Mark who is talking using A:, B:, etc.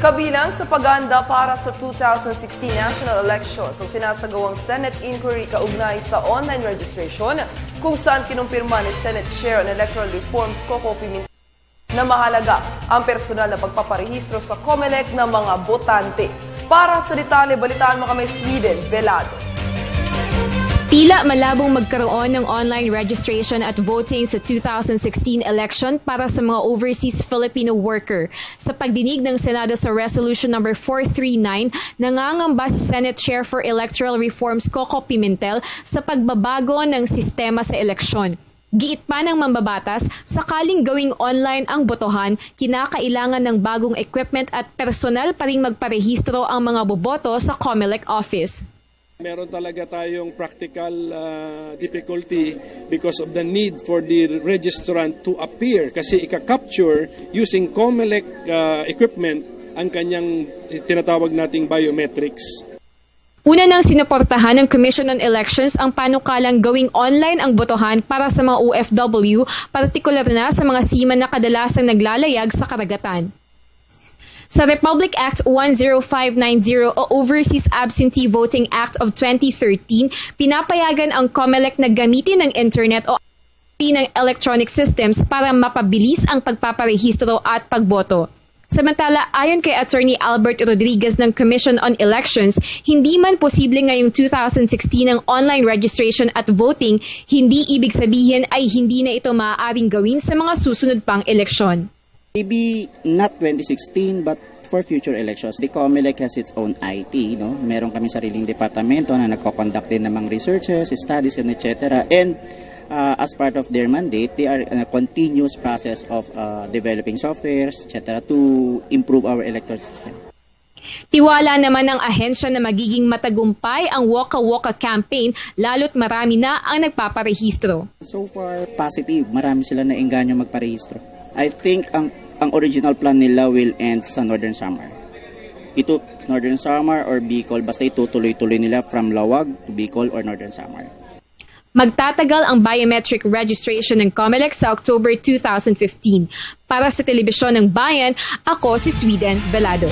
A: Kabilang sa pag-anda para sa 2016 national elections ang sinasagawang Senate inquiry kaugnay sa online registration kung saan kinumpirma ni Senate Chair on Electoral Reforms Coco Pimentel na mahalaga ang personal na pagpaparehistro sa COMELEC ng mga botante. Para sa detalye, balitaan mo kami Sweden Velado.
B: Tila malabong magkaroon ng online registration at voting sa 2016 election para sa mga overseas Filipino worker. Sa pagdinig ng Senado sa Resolution number 439, nangangamba si Senate Chair for Electoral Reforms Coco Pimentel sa pagbabago ng sistema sa eleksyon. Giit pa ng mambabatas, sakaling gawing online ang botohan, kinakailangan ng bagong equipment at personal pa ring magparehistro ang mga boboto sa COMELEC office.
C: Meron talaga tayong practical difficulty because of the need for the registrant to appear kasi ika-capture using COMELEC equipment ang kanyang tinatawag nating biometrics.
B: Una nang sinuportahan ng Commission on Elections ang panukalang gawing online ang botohan para sa mga OFW, partikular na sa mga seaman na kadalasang naglalayag sa karagatan. Sa Republic Act 10590 o Overseas Absentee Voting Act of 2013, pinapayagan ang COMELEC na gamitin ng internet o ng electronic systems para mapabilis ang pagpaparehistro at pagboto. Samantala, ayon kay Attorney Albert Rodriguez ng Commission on Elections, hindi man posible ngayong 2016 ang online registration at voting, hindi ibig sabihin ay hindi na ito maaaring gawin sa mga susunod pang eleksyon.
D: Maybe not 2016 but for future elections. The COMELEC has its own IT, no? Meron kami sariling departamento na nagko-conduct din ng mga researches, studies, and etc. And as part of their mandate, they are in a continuous process of developing softwares, etc. to improve our electoral system.
B: Tiwala naman ng ahensya na magiging matagumpay ang Woka Woka campaign lalo't marami na ang nagpaparehistro.
D: So far, positive. Marami sila na engganyo magparehistro. I think ang original plan nila will end sa Northern Samar. Ito, Northern Samar or Bicol, basta itutuloy-tuloy nila from Lawag to Bicol or Northern Samar.
B: Magtatagal ang biometric registration ng COMELEC sa October 2015. Para sa Telebisyon ng Bayan, ako si Sweden Velado.